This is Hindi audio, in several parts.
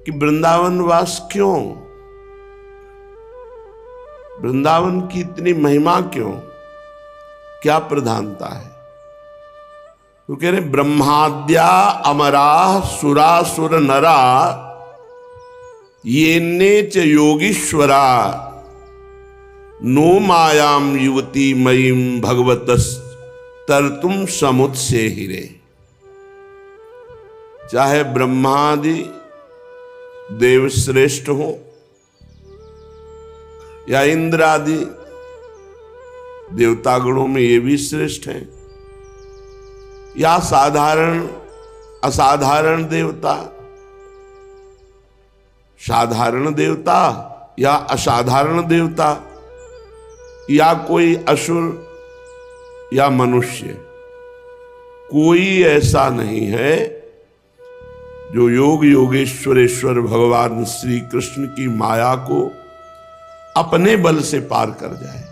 कि वृंदावन वास क्यों, वृंदावन की इतनी महिमा क्यों, क्या प्रधानता है? तो कह रहे ब्रह्माद्या अमरा सुरासुर नरा येने च योगीश्वरा नो मायाम युवती मयीम भगवतस तरतुम समुत्से हिरे। चाहे ब्रह्मादि देव श्रेष्ठ हो या इंद्र आदि देवता गणों में ये भी श्रेष्ठ हैं, या साधारण असाधारण देवता, साधारण देवता या असाधारण देवता, या कोई असुर या मनुष्य, कोई ऐसा नहीं है जो योग योगेश्वरेश्वर भगवान श्री कृष्ण की माया को अपने बल से पार कर जाए।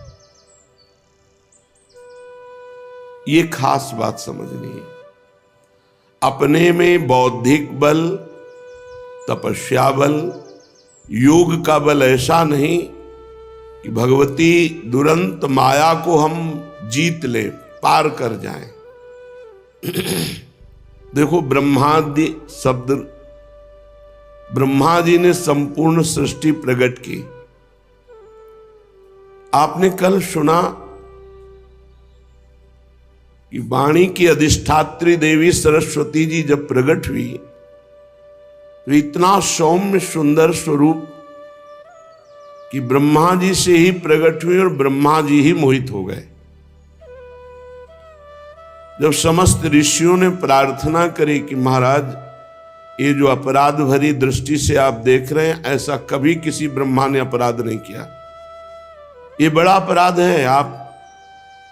ये खास बात समझनी है। अपने में बौद्धिक बल, तपस्या बल, योग का बल ऐसा नहीं कि भगवती दुरंत माया को हम जीत ले, पार कर जाएं। देखो ब्रह्मादि शब्द, ब्रह्मा जी ने संपूर्ण सृष्टि प्रकट की। आपने कल सुना कि वाणी की अधिष्ठात्री देवी सरस्वती जी जब प्रकट हुई तो इतना सौम्य सुंदर स्वरूप कि ब्रह्मा जी से ही प्रकट हुई और ब्रह्मा जी ही मोहित हो गए। जब समस्त ऋषियों ने प्रार्थना करी कि महाराज ये जो अपराध भरी दृष्टि से आप देख रहे हैं, ऐसा कभी किसी ब्रह्मा ने अपराध नहीं किया, ये बड़ा अपराध है। आप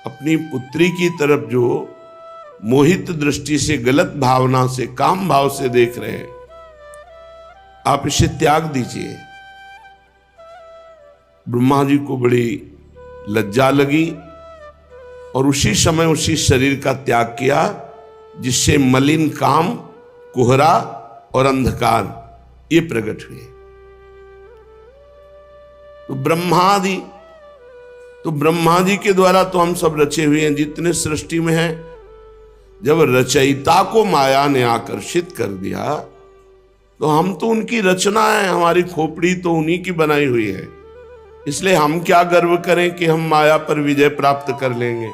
अपनी पुत्री की तरफ जो मोहित दृष्टि से, गलत भावना से, काम भाव से देख रहे हैं, आप इसे त्याग दीजिए। ब्रह्मा जी को बड़ी लज्जा लगी और उसी समय उसी शरीर का त्याग किया जिससे मलिन काम, कोहरा और अंधकार ये प्रकट हुए। तो ब्रह्मा जी के द्वारा तो हम सब रचे हुए हैं जितने सृष्टि में हैं। जब रचयिता को माया ने आकर्षित कर दिया तो हम तो उनकी रचना है, हमारी खोपड़ी तो उन्हीं की बनाई हुई है। इसलिए हम क्या गर्व करें कि हम माया पर विजय प्राप्त कर लेंगे।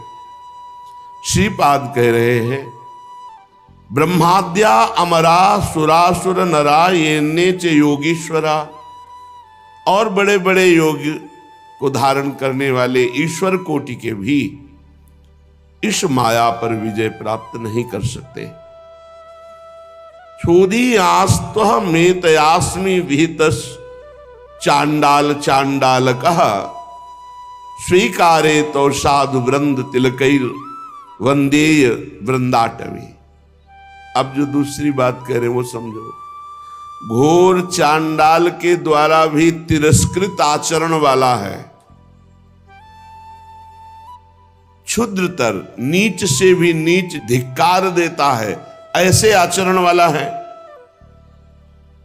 श्रीपाद कह रहे हैं ब्रह्माद्या अमरा सुरासुर नरा येने च योगीश्वरा, और बड़े बड़े योग को धारण करने वाले ईश्वर कोटि के भी इस माया पर विजय प्राप्त नहीं कर सकते। छोदी आस्त्व मेतयास्मि विहितस् चांडाल चांडाल कहा स्वीकारे तो साधु वृंद तिलकैर वंदेय वृंदाटवी। अब जो दूसरी बात कह रहे हैं वो समझो। घोर चांडाल के द्वारा भी तिरस्कृत आचरण वाला है, क्षुद्रतर, नीच से भी नीच धिक्कार देता है, ऐसे आचरण वाला है।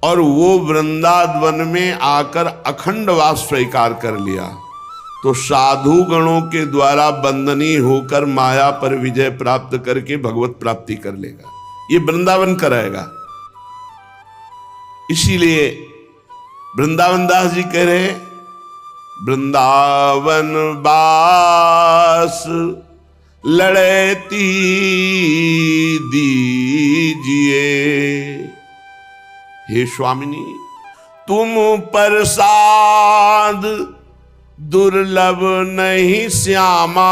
और वो वृंदावन में आकर अखंड वास स्वीकार कर लिया तो साधु गणों के द्वारा बंदनी होकर माया पर विजय प्राप्त करके भगवत प्राप्ति कर लेगा। ये वृंदावन कराएगा। इसीलिए वृंदावन दास जी कह रहे हैं वृंदावन बास लड़ती दीजिए, हे स्वामिनी तुम प्रसाद दुर्लभ नहीं श्यामा,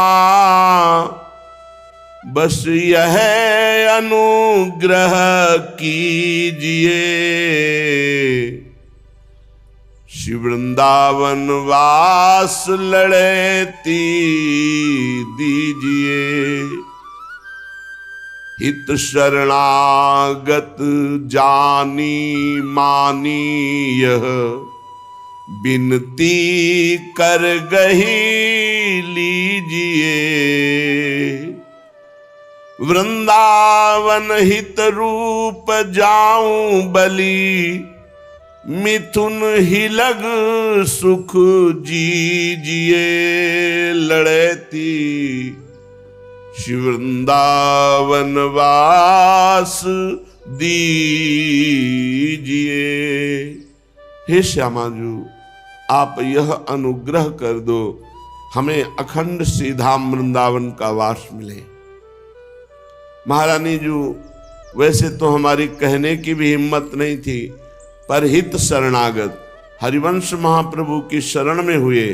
बस यह अनुग्रह कीजिए। श्री वृंदावन वास लड़ती दीजिए, हित शरणागत जानी मानी यह बिनती कर गही लीजिए। वृंदावन हित रूप जाऊं बलि मिथुन ही लग सुख जीजिए लड़ैती, शिवृंदावन वास दीजिए। हे श्यामाजू, आप यह अनुग्रह कर दो, हमें अखंड श्री धाम वृंदावन का वास मिले। महारानी जी, वैसे तो हमारी कहने की भी हिम्मत नहीं थी, पर हित शरणागत हरिवंश महाप्रभु की शरण में हुए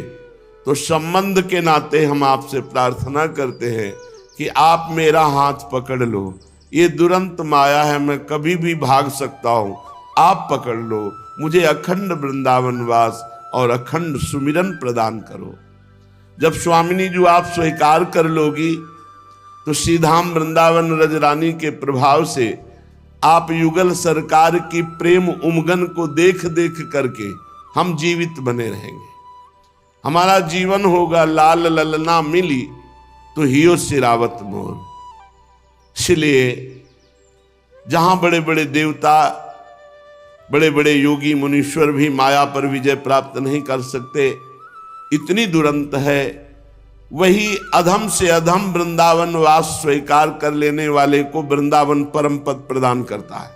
तो संबंध के नाते हम आपसे प्रार्थना करते हैं कि आप मेरा हाथ पकड़ लो। ये दुरंत माया है, मैं कभी भी भाग सकता हूं, आप पकड़ लो, मुझे अखंड वृंदावन वास और अखंड सुमिरन प्रदान करो। जब स्वामिनी जी आप स्वीकार कर लोगी तो सीधाम वृंदावन रजरानी के प्रभाव से आप युगल सरकार की प्रेम उमगन को देख देख करके हम जीवित बने रहेंगे। हमारा जीवन होगा लाल ललना मिली तो हियो सिरावत मोर। इसलिए जहां बड़े बड़े देवता, बड़े बड़े योगी मुनीश्वर भी माया पर विजय प्राप्त नहीं कर सकते, इतनी दुरंत है, वही अधम से अधम वृंदावन वास स्वीकार कर लेने वाले को वृंदावन परम पद प्रदान करता है।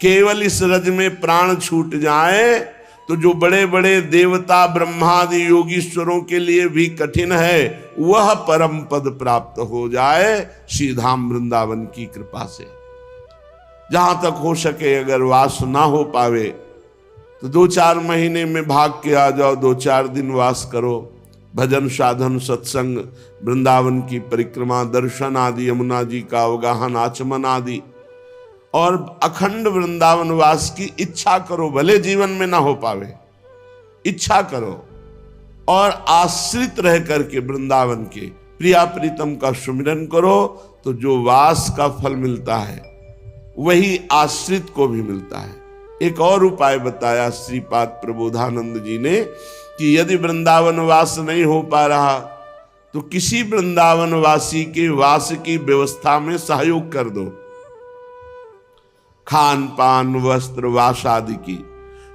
केवल इस रज में प्राण छूट जाए तो जो बड़े बड़े देवता ब्रह्मादि योगीश्वरों के लिए भी कठिन है, वह परम पद प्राप्त हो जाए श्रीधाम वृंदावन की कृपा से। जहां तक हो सके अगर वास ना हो पावे तो 2-4 महीने में भाग के आ जाओ, 2-4 दिन वास करो, भजन साधन सत्संग, वृंदावन की परिक्रमा, दर्शन आदि, यमुना जी का अवगाहन, आचमन आदि, और अखंड वृंदावन वास की इच्छा करो। भले जीवन में ना हो पावे, इच्छा करो और आश्रित रह करके वृंदावन के प्रिया प्रीतम का सुमिरन करो, तो जो वास का फल मिलता है वही आश्रित को भी मिलता है। एक और उपाय बताया श्रीपाद प्रबोधानंद जी ने कि यदि वृंदावन वास नहीं हो पा रहा तो किसी वृंदावन वासी के वास की व्यवस्था में सहयोग कर दो, खान पान वस्त्र वास आदि की।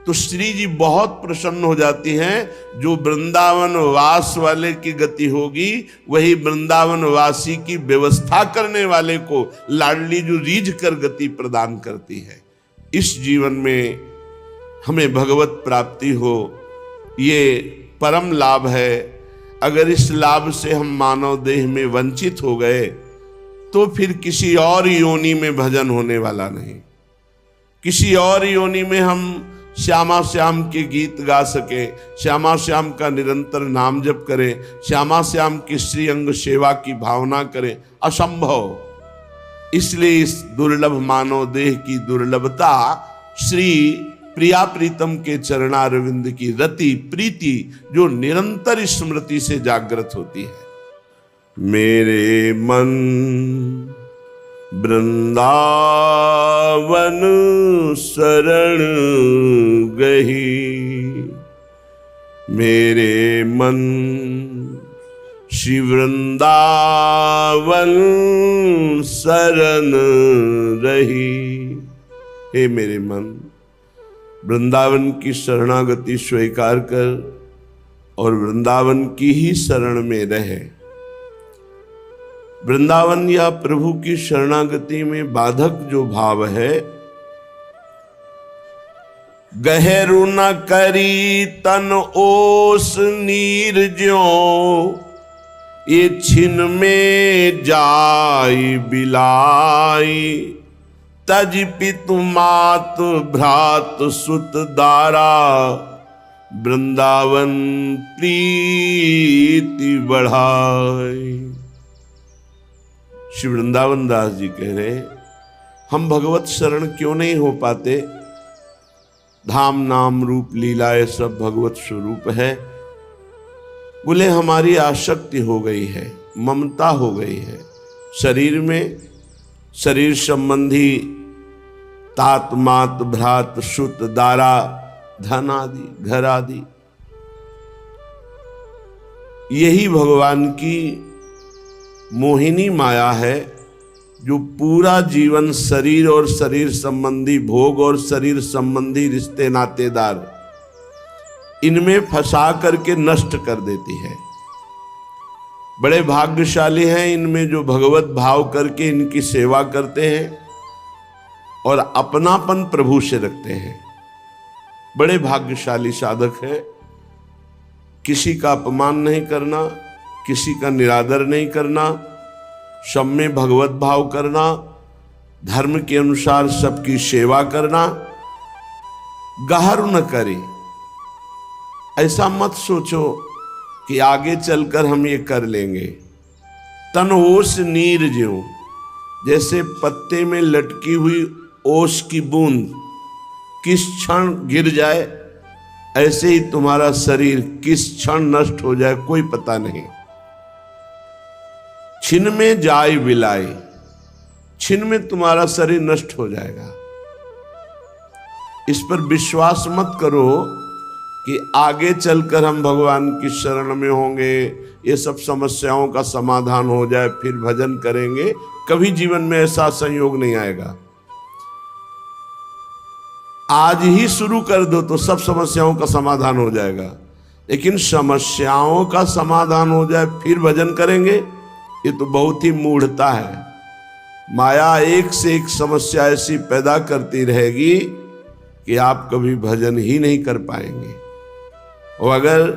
तो श्री जी बहुत प्रसन्न हो जाती हैं। जो वृंदावन वास वाले की गति होगी वही वृंदावन वासी की व्यवस्था करने वाले को लाडली जो रीझ कर गति प्रदान करती है। इस जीवन में हमें भगवत प्राप्ति हो, ये परम लाभ है। अगर इस लाभ से हम मानव देह में वंचित हो गए तो फिर किसी और योनि में भजन होने वाला नहीं। किसी और योनि में हम श्यामा श्याम के गीत गा सके, श्यामा श्याम का निरंतर नाम जप करें, श्यामा श्याम की श्री अंग सेवा की भावना करें, असंभव। इसलिए इस दुर्लभ मानव देह की दुर्लभता श्री प्रिया प्रीतम के चरणारविंद की रति प्रीति जो निरंतर स्मृति से जागृत होती है। मेरे मन वृंदावन शरण गही, मेरे मन श्री वृंदावन शरण रही। हे मेरे मन, वृंदावन की शरणागति स्वीकार कर और वृंदावन की ही शरण में रहे। वृंदावन या प्रभु की शरणागति में बाधक जो भाव है, गहरू न करी तन ओस नीर ज्यों, ये छिन में जाई बिलाई, तज पितु मात भ्रात सुत दारा, वृंदावन प्रीति बढ़ाई। श्री वृंदावन दास जी कह रहे, हम भगवत शरण क्यों नहीं हो पाते? धाम नाम रूप लीला ये सब भगवत स्वरूप है। बोले हमारी आसक्ति हो गई है, ममता हो गई है शरीर में, शरीर संबंधी तात मात भ्रात सुत दारा धन आदि घर आदि, यही भगवान की मोहिनी माया है जो पूरा जीवन शरीर और शरीर संबंधी भोग और शरीर संबंधी रिश्ते नातेदार इनमें फंसा करके नष्ट कर देती है। बड़े भाग्यशाली हैं इनमें जो भगवत भाव करके इनकी सेवा करते हैं और अपनापन प्रभु से रखते हैं। बड़े भाग्यशाली साधक हैं। किसी का अपमान नहीं करना, किसी का निरादर नहीं करना, सब में भगवत भाव करना, धर्म के अनुसार सबकी सेवा करना। गहर न करे, ऐसा मत सोचो कि आगे चलकर हम ये कर लेंगे। तन ओस नीर ज्यों, जैसे पत्ते में लटकी हुई ओस की बूंद किस क्षण गिर जाए, ऐसे ही तुम्हारा शरीर किस क्षण नष्ट हो जाए कोई पता नहीं। छिन में जाय बिलाई, छिन में तुम्हारा शरीर नष्ट हो जाएगा। इस पर विश्वास मत करो कि आगे चलकर हम भगवान की शरण में होंगे, ये सब समस्याओं का समाधान हो जाए फिर भजन करेंगे। कभी जीवन में ऐसा संयोग नहीं आएगा। आज ही शुरू कर दो तो सब समस्याओं का समाधान हो जाएगा, लेकिन समस्याओं का समाधान हो जाए फिर भजन करेंगे, ये तो बहुत ही मूढ़ता है। माया एक से एक समस्या ऐसी पैदा करती रहेगी कि आप कभी भजन ही नहीं कर पाएंगे। और अगर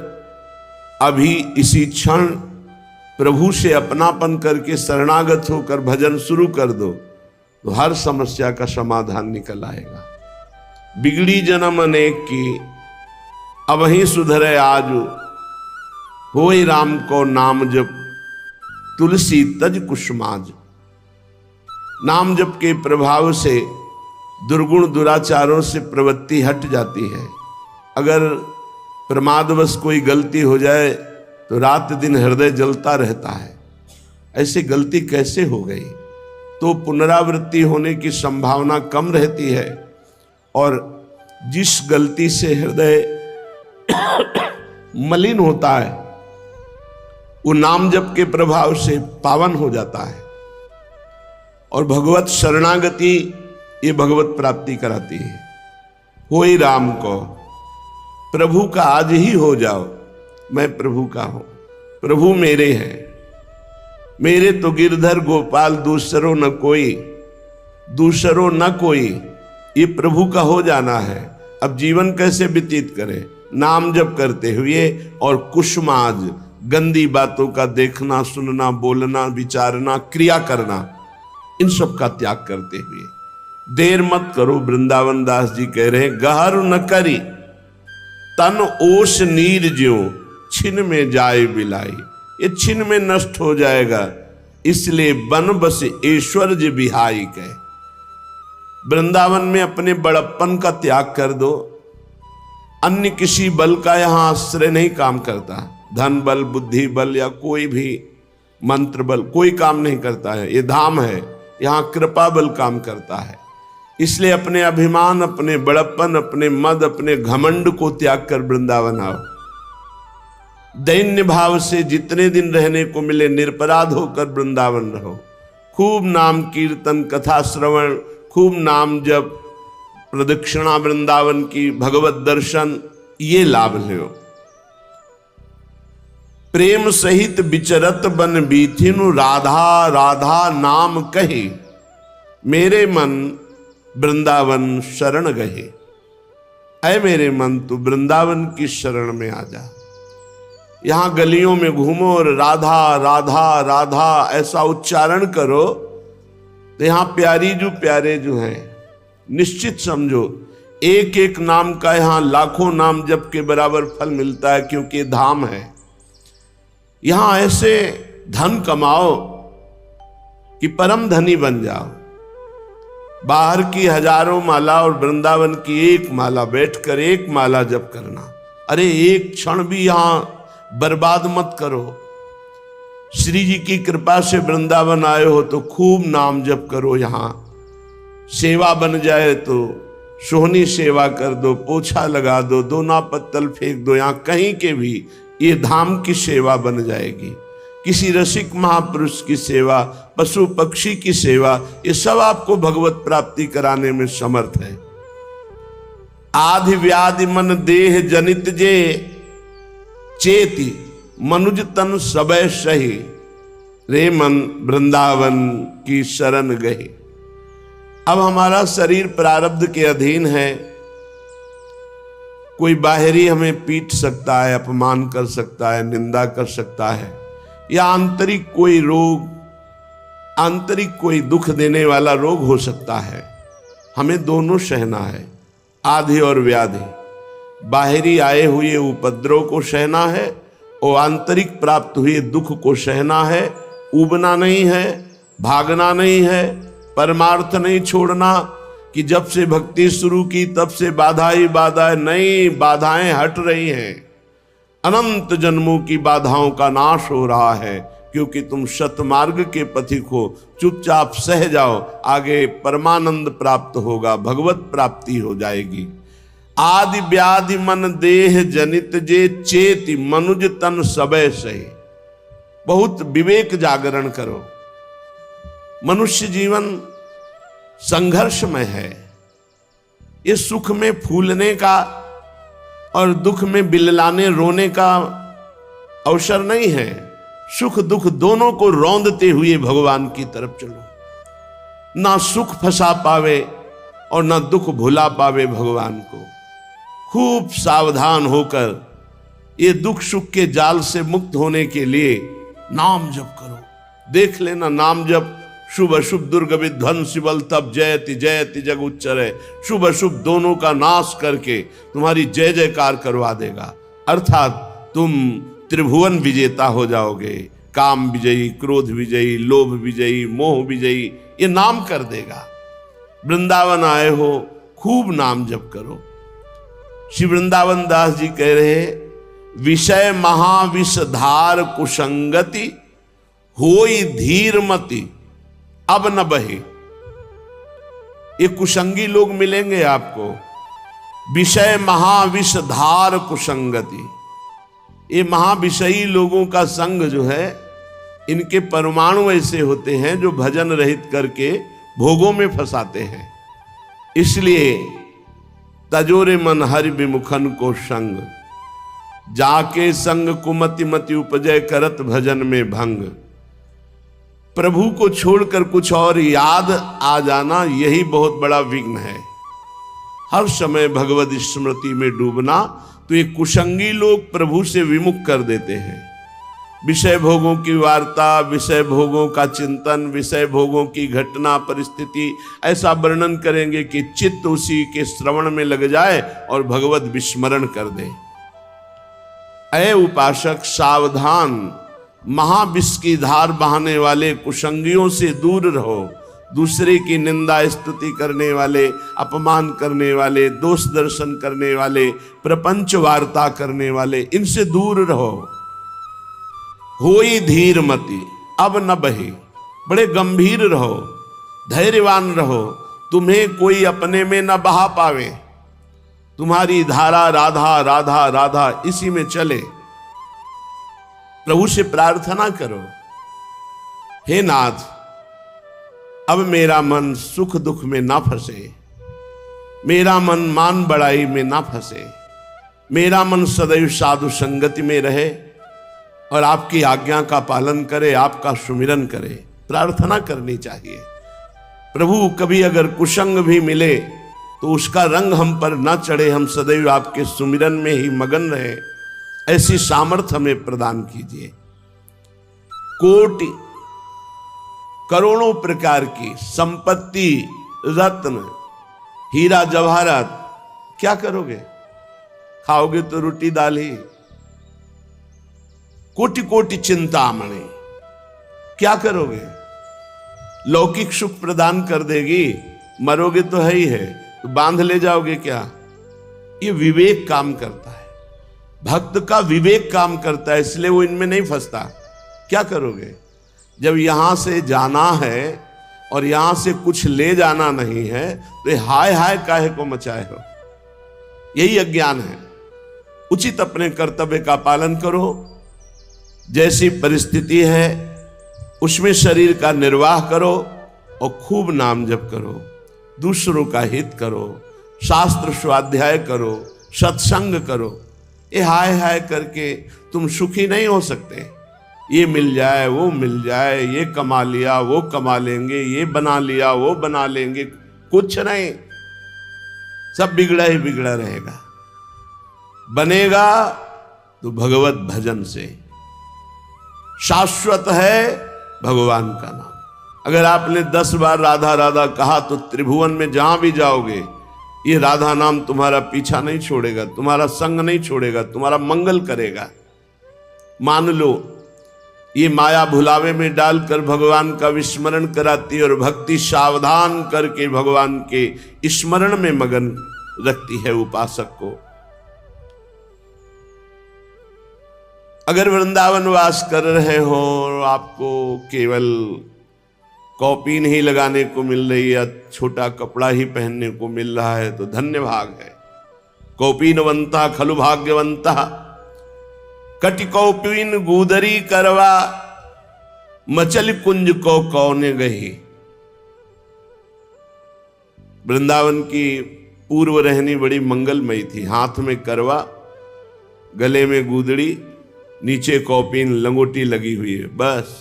अभी इसी क्षण प्रभु से अपनापन करके शरणागत होकर भजन शुरू कर दो तो हर समस्या का समाधान निकल आएगा। बिगड़ी जन्म अनेक की, अब ही सुधरे आज, होए राम को नाम जप, तुलसी तज कुसुमाज। नाम जप के प्रभाव से दुर्गुण दुराचारों से प्रवृत्ति हट जाती है। अगर प्रमादवश कोई गलती हो जाए तो रात दिन हृदय जलता रहता है, ऐसे गलती कैसे हो गई, तो पुनरावृत्ति होने की संभावना कम रहती है। और जिस गलती से हृदय मलिन होता है वो नाम जप के प्रभाव से पावन हो जाता है। और भगवत शरणागति ये भगवत प्राप्ति कराती है। होई राम को, प्रभु का आज ही हो जाओ। मैं प्रभु का हूं, प्रभु मेरे हैं, मेरे तो गिरधर गोपाल दूसरो न कोई, दूसरो न कोई। ये प्रभु का हो जाना है। अब जीवन कैसे व्यतीत करें? नाम जप करते हुए और कुसुमाज, गंदी बातों का देखना, सुनना, बोलना, विचारना, क्रिया करना, इन सब का त्याग करते हुए। देर मत करो, वृंदावन दास जी कह रहे हैं, गहर न करी तन ओस नीर ज्यों, छिन में जाए बिलाई। ये छिन में नष्ट हो जाएगा, इसलिए बन बस ऐश्वर्य बिहाई कहे। वृंदावन में अपने बड़प्पन का त्याग कर दो। अन्य किसी बल का यहां आश्रय नहीं काम करता। धन बल, बुद्धि बल या कोई भी मंत्र बल कोई काम नहीं करता है। ये धाम है, यहां कृपा बल काम करता है। इसलिए अपने अभिमान, अपने बड़प्पन, अपने मद, अपने घमंड को त्याग कर वृंदावन आओ। दैन्य भाव से जितने दिन रहने को मिले निरपराध होकर वृंदावन रहो। खूब नाम कीर्तन, कथा श्रवण, खूब नाम जप, प्रदक्षिणा वृंदावन की, भगवत दर्शन, ये लाभ लो। प्रेम सहित विचरत बन बीथिनु, राधा राधा नाम कहे, मेरे मन वृंदावन शरण गए। ऐ मेरे मन तू वृंदावन की शरण में आ जा। यहां गलियों में घूमो और राधा राधा राधा ऐसा उच्चारण करो तो यहां प्यारी जो प्यारे जो हैं, निश्चित समझो एक एक नाम का यहां लाखों नाम जप के बराबर फल मिलता है, क्योंकि ये धाम है। यहां ऐसे धन कमाओ कि परम धनी बन जाओ। बाहर की हजारों माला और वृंदावन की एक माला, बैठकर एक माला जप करना। अरे एक क्षण भी यहां बर्बाद मत करो। श्री जी की कृपा से वृंदावन आए हो तो खूब नाम जप करो। यहां सेवा बन जाए तो सोहनी सेवा कर दो, पोछा लगा दो, दोना पत्तल फेंक दो, यहां कहीं के भी ये धाम की सेवा बन जाएगी। किसी रसिक महापुरुष की सेवा, पशु पक्षी की सेवा, ये सब आपको भगवत प्राप्ति कराने में समर्थ है। आधि व्याधि मन देह जनित जे चेति मनुज तन सबय सही, रे मन वृंदावन की शरण गए। अब हमारा शरीर प्रारब्ध के अधीन है। कोई बाहरी हमें पीट सकता है, अपमान कर सकता है, निंदा कर सकता है, या आंतरिक कोई रोग, आंतरिक कोई दुख देने वाला रोग हो सकता है। हमें दोनों सहना है, आधि और व्याधि। बाहरी आए हुए उपद्रव को सहना है और आंतरिक प्राप्त हुए दुख को सहना है। उबना नहीं है, भागना नहीं है, परमार्थ नहीं छोड़ना कि जब से भक्ति शुरू की तब से बाधा ही बाधा है। नहीं, बाधाएं हट रही हैं। अनंत जन्मों की बाधाओं का नाश हो रहा है, क्योंकि तुम सतमार्ग के पथिक हो। चुपचाप सह जाओ, आगे परमानंद प्राप्त होगा, भगवत प्राप्ति हो जाएगी। आदि व्याधि मन देह जनित जे चेति मनुज तन सबय सही। बहुत विवेक जागरण करो। मनुष्य जीवन संघर्षमय है। ये सुख में फूलने का और दुख में बिललाने रोने का अवसर नहीं है। सुख दुख दोनों को रौंदते हुए भगवान की तरफ चलो। ना सुख फंसा पावे और ना दुख भुला पावे भगवान को। खूब सावधान होकर ये दुख सुख के जाल से मुक्त होने के लिए नाम जप करो। देख लेना, नाम जप शुभ अशुभ दुर्ग विध्वंस बल तब जयति जयति जग उच्चरे। शुभ अशुभ दोनों का नाश करके तुम्हारी जय जयकार करवा देगा। अर्थात तुम त्रिभुवन विजेता हो जाओगे। काम विजयी, क्रोध विजयी, लोभ विजयी, मोह विजयी, ये नाम कर देगा। वृंदावन आए हो, खूब नाम जप करो। श्री वृंदावन दास जी कह रहे, विषय महाविषधार कुसंगति होई धीरमति अब न बहे। ये कुसंगी लोग मिलेंगे आपको। विषय महाविषधार कुसंगति, ये महाविषयी लोगों का संग जो है, इनके परमाणु ऐसे होते हैं जो भजन रहित करके भोगों में फंसाते हैं। इसलिए तजोरे मन हरि विमुखन को संग, जाके संग कुमति मति उपजय करत भजन में भंग। प्रभु को छोड़कर कुछ और याद आ जाना, यही बहुत बड़ा विघ्न है। हर समय भगवत स्मृति में डूबना, तो ये कुसंगी लोग प्रभु से विमुख कर देते हैं। विषय भोगों की वार्ता, विषय भोगों का चिंतन, विषय भोगों की घटना परिस्थिति ऐसा वर्णन करेंगे कि चित्त उसी के श्रवण में लग जाए और भगवत विस्मरण कर दे। ऐ उपासक सावधान, महाविष की धार बहाने वाले कुसंगियों से दूर रहो। दूसरे की निंदा स्तुति करने वाले, अपमान करने वाले, दोष दर्शन करने वाले, प्रपंच वार्ता करने वाले, इनसे दूर रहो। होई धीरमति अब न बहे, बड़े गंभीर रहो, धैर्यवान रहो। तुम्हें कोई अपने में न बहा पावे। तुम्हारी धारा राधा राधा राधा इसी में चले। प्रभु से प्रार्थना करो, हे नाथ, अब मेरा मन सुख दुख में ना फंसे, मेरा मन मान बड़ाई में ना फंसे, मेरा मन सदैव साधु संगति में रहे और आपकी आज्ञा का पालन करे, आपका सुमिरन करे। प्रार्थना करनी चाहिए। प्रभु कभी अगर कुसंग भी मिले तो उसका रंग हम पर न चढ़े, हम सदैव आपके सुमिरन में ही मगन रहे। ऐसी सामर्थ्य हमें प्रदान कीजिए। कोटि करोड़ों प्रकार की संपत्ति, रत्न, हीरा जवाहरात, क्या करोगे? खाओगे तो रोटी दाल ही। कोटि कोटि चिंतामणि, क्या करोगे? लौकिक सुख प्रदान कर देगी, मरोगे तो है ही है, तो बांध ले जाओगे क्या? ये विवेक काम करता है, भक्त का विवेक काम करता है, इसलिए वो इनमें नहीं फंसता। क्या करोगे? जब यहां से जाना है और यहां से कुछ ले जाना नहीं है, तो ये हाय हाय काहे को मचाए हो? यही अज्ञान है। उचित अपने कर्तव्य का पालन करो, जैसी परिस्थिति है उसमें शरीर का निर्वाह करो और खूब नाम जप करो, दूसरों का हित करो, शास्त्र स्वाध्याय करो, सत्संग करो। ये हाय हाय करके तुम सुखी नहीं हो सकते। ये मिल जाए, वो मिल जाए, ये कमा लिया, वो कमा लेंगे, ये बना लिया, वो बना लेंगे, कुछ नहीं, सब बिगड़ा ही बिगड़ा रहेगा। बनेगा तो भगवत भजन से। शाश्वत है भगवान का नाम। अगर आपने 10 बार राधा राधा कहा तो त्रिभुवन में जहां भी जाओगे ये राधा नाम तुम्हारा पीछा नहीं छोड़ेगा, तुम्हारा संग नहीं छोड़ेगा, तुम्हारा मंगल करेगा। मान लो ये माया भुलावे में डालकर भगवान का विस्मरण कराती है और भक्ति सावधान करके भगवान के स्मरण में मगन रखती है उपासक को। अगर वृंदावन वास कर रहे हो और आपको केवल कौपीन ही लगाने को मिल रही है, छोटा कपड़ा ही पहनने को मिल रहा है, तो धन्य भाग है। कौपीनवंता खलु भाग्यवंता, कटि कौपीन गूदरी करवा, मचल कुंज को कौने गही। वृंदावन की पूर्व रहनी बड़ी मंगलमयी थी। हाथ में करवा, गले में गूदड़ी, नीचे कौपीन लंगोटी लगी हुई है। बस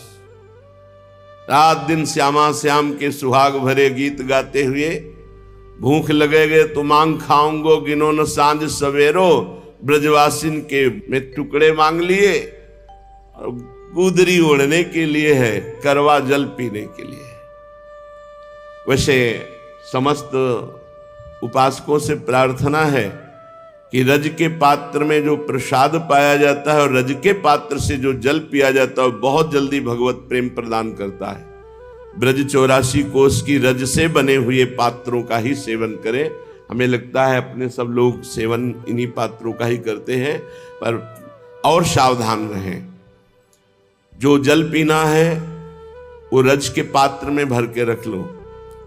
रात दिन श्यामा श्याम के सुहाग भरे गीत गाते हुए, भूख लगेगे तो मांग खाऊंगो, गिनो न सांझ सवेरो, ब्रजवासिन के में टुकड़े मांग लिए। और गुदरी ओढ़ने के लिए है, करवा जल पीने के लिए है। वैसे समस्त उपासकों से प्रार्थना है कि रज के पात्र में जो प्रसाद पाया जाता है और रज के पात्र से जो जल पिया जाता है बहुत जल्दी भगवत प्रेम प्रदान करता है। ब्रज 84 कोस की रज से बने हुए पात्रों का ही सेवन करें। हमें लगता है अपने सब लोग सेवन इन्हीं पात्रों का ही करते हैं, पर और सावधान रहें। जो जल पीना है वो रज के पात्र में भर के रख लो,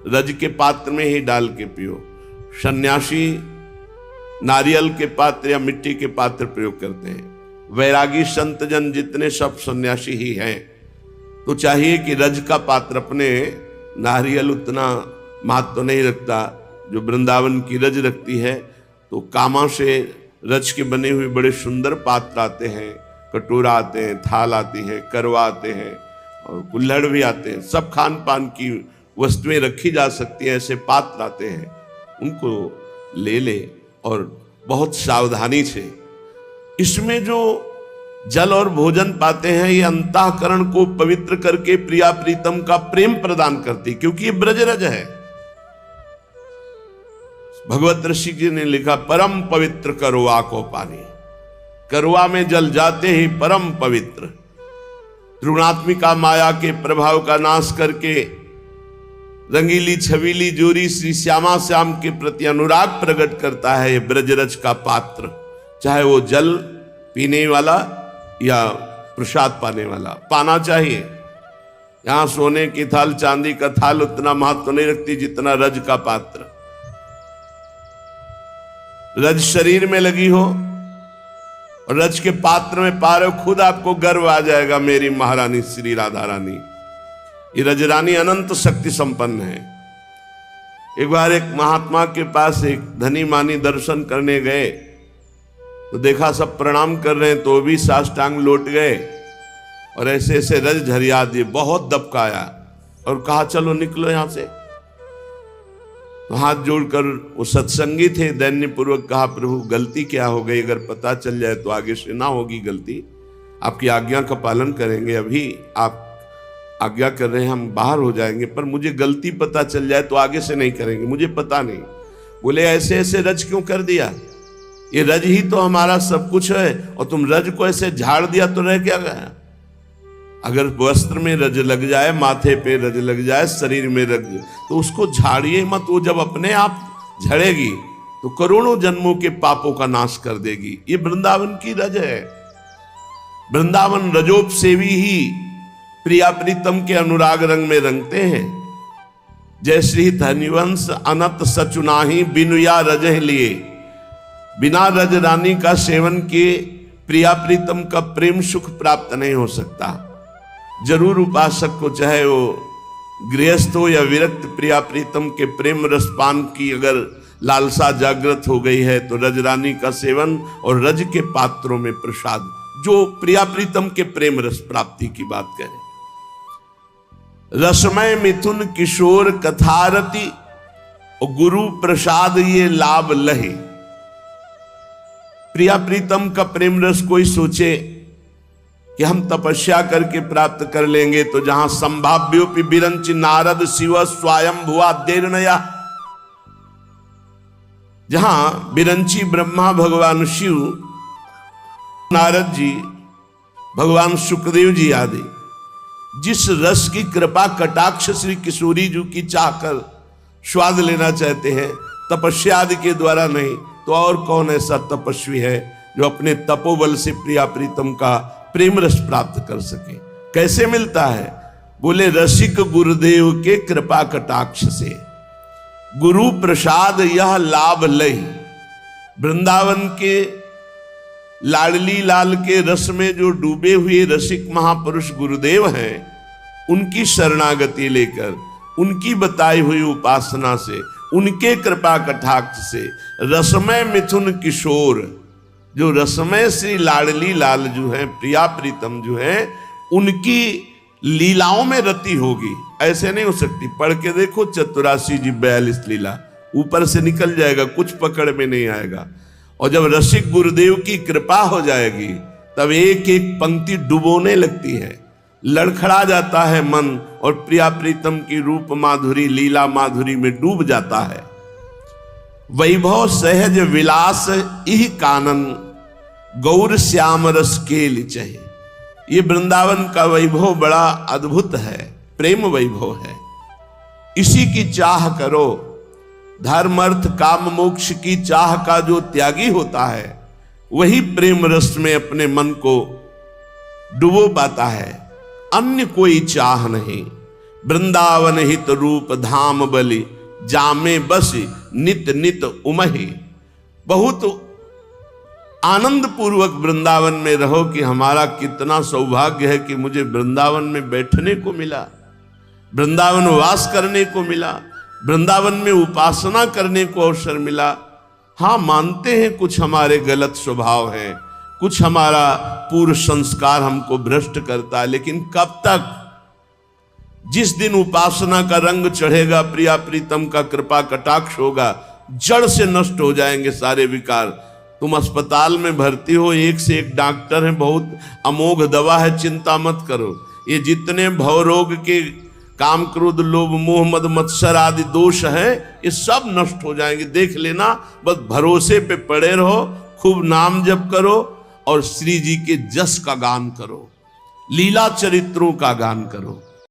रज के पात्र में ही डाल के पियो। सन्यासी नारियल के पात्र या मिट्टी के पात्र प्रयोग करते हैं। वैरागी संत जन जितने सब सन्यासी ही हैं, तो चाहिए कि रज का पात्र, अपने नारियल उतना महत्व तो नहीं रखता जो वृंदावन की रज रखती है। तो कामा से रज के बने हुए बड़े सुंदर पात्र आते हैं, कटोरा आते हैं, थाल आती है, करवा आते हैं और कुल्हड़ भी आते हैं। सब खान पान की वस्तुएं रखी जा सकती हैं, ऐसे पात्र आते हैं, उनको ले ले और बहुत सावधानी से। इसमें जो जल और भोजन पाते हैं ये अंतःकरण को पवित्र करके प्रिया प्रीतम का प्रेम प्रदान करती, क्योंकि ये ब्रजरज है। भगवत ऋषि जी ने लिखा, परम पवित्र करवा को पानी। करवा में जल जाते ही परम पवित्र, त्रिगुणात्मिका माया के प्रभाव का नाश करके रंगीली छबीली जोरी श्री श्यामा श्याम के प्रति अनुराग प्रकट करता है ये ब्रजरज का पात्र। चाहे वो जल पीने वाला या प्रसाद पाने वाला, पाना चाहिए। यहां सोने की थाल, चांदी का थाल उतना महत्व नहीं रखती जितना रज का पात्र। रज शरीर में लगी हो और रज के पात्र में पा रहे हो, खुद आपको गर्व आ जाएगा, मेरी महारानी श्री राधा रानी। ये रजरानी अनंत शक्ति संपन्न है। एक बार एक महात्मा के पास एक धनी मानी दर्शन करने गए, तो देखा सब प्रणाम कर रहे हैं, तो भी साष्टांग लौट गए और ऐसे ऐसे रज झरिया दिए, बहुत दबकाया और कहा चलो निकलो यहां से। तो हाथ जोड़कर वो सत्संगी थे, दैन्य पूर्वक कहा, प्रभु गलती क्या हो गई, अगर पता चल जाए तो आगे से ना होगी गलती, आपकी आज्ञा का पालन करेंगे। अभी आप आज्ञा कर रहे हैं, हम बाहर हो जाएंगे, पर मुझे गलती पता चल जाए तो आगे से नहीं करेंगे, मुझे पता नहीं। बोले ऐसे ऐसे रज क्यों कर दिया, ये रज ही तो हमारा सब कुछ है और तुम रज को ऐसे झाड़ दिया तो रह क्या गया। अगर वस्त्र में रज लग जाए, माथे पे रज लग जाए, शरीर में रज, तो उसको झाड़िए मत। वो जब अपने आप झड़ेगी तो करोड़ों जन्मों के पापों का नाश कर देगी। ये वृंदावन की रज है। वृंदावन रजोप सेवी ही प्रिया प्रीतम के अनुराग रंग में रंगते हैं। जय श्री धनिवंश अनत सचुनाही बिनुया रजह लिए, बिना रज रानी का सेवन किए प्रिया प्रीतम का प्रेम सुख प्राप्त नहीं हो सकता। जरूर उपासक को, चाहे वो गृहस्थ हो या विरक्त, प्रिया प्रीतम के प्रेम रसपान की अगर लालसा जागृत हो गई है तो रजरानी का सेवन और रज के पात्रों में प्रसाद, जो प्रिया प्रीतम के प्रेम रस प्राप्ति की बात करें। रसमय मिथुन किशोर कथारति और गुरु प्रसाद ये लाभ लहे। प्रिया प्रीतम का प्रेम रस कोई सोचे कि हम तपस्या करके प्राप्त कर लेंगे, तो जहां संभाव्योपि बिरंच नारद शिव स्वयं भुआ देरनया, जहां बिरंची ब्रह्मा, भगवान शिव, नारद जी, भगवान सुखदेव जी आदि जिस रस की कृपा कटाक्ष श्री किशोरी जी की चाहकर स्वाद लेना चाहते हैं, तपस्या आदि के द्वारा नहीं, तो और कौन ऐसा तपस्वी है जो अपने तपोबल से प्रिया प्रीतम का प्रेम रस प्राप्त कर सके। कैसे मिलता है? बोले रसिक गुरुदेव के कृपा कटाक्ष से, गुरु प्रसाद यह लाभ लई। वृंदावन के लाडली लाल के रस में जो डूबे हुए रसिक महापुरुष गुरुदेव हैं, उनकी शरणागति लेकर, उनकी बताई हुई उपासना से, उनके कृपा कटाक्ष से रसमय मिथुन किशोर, जो रसमय श्री लाडली लाल जो है, प्रिया प्रीतम जो है, उनकी लीलाओं में रति होगी। ऐसे नहीं हो सकती। पढ़ के देखो 84 जी 42 लीला, ऊपर से निकल जाएगा, कुछ पकड़ में नहीं आएगा। और जब रसिक गुरुदेव की कृपा हो जाएगी, तब एक एक पंक्ति डुबोने लगती है, लड़खड़ा जाता है मन, और प्रिया प्रीतम की रूप माधुरी, लीला माधुरी में डूब जाता है। वैभव सहज विलास इह कानन, गौर श्याम रस केल चहे। ये वृंदावन का वैभव बड़ा अद्भुत है, प्रेम वैभव है। इसी की चाह करो। धर्म अर्थ काम मोक्ष की चाह का जो त्यागी होता है, वही प्रेम रस में अपने मन को डुबो पाता है, अन्य कोई चाह नहीं। वृंदावन हित रूप धाम बलि, जामे बस नित नित उमहि। बहुत आनंद पूर्वक वृंदावन में रहो कि हमारा कितना सौभाग्य है कि मुझे वृंदावन में बैठने को मिला, वृंदावन वास करने को मिला, वृंदावन में उपासना करने को अवसर मिला। हाँ, मानते हैं कुछ हमारे गलत स्वभाव हैं, कुछ हमारा पूर्व संस्कार हमको भ्रष्ट करता है, लेकिन कब तक? जिस दिन उपासना का रंग चढ़ेगा, प्रिया प्रीतम का कृपा कटाक्ष होगा, जड़ से नष्ट हो जाएंगे सारे विकार। तुम अस्पताल में भर्ती हो, एक से एक डॉक्टर हैं, बहुत अमोघ दवा है, चिंता मत करो। ये जितने भव रोग के काम, क्रोध, लोभ, मोह, मद, मत्सर आदि दोष हैं, ये सब नष्ट हो जाएंगे, देख लेना। बस भरोसे पे पड़े रहो, खूब नाम जप करो और श्री जी के जस का गान करो, लीला चरित्रों का गान करो।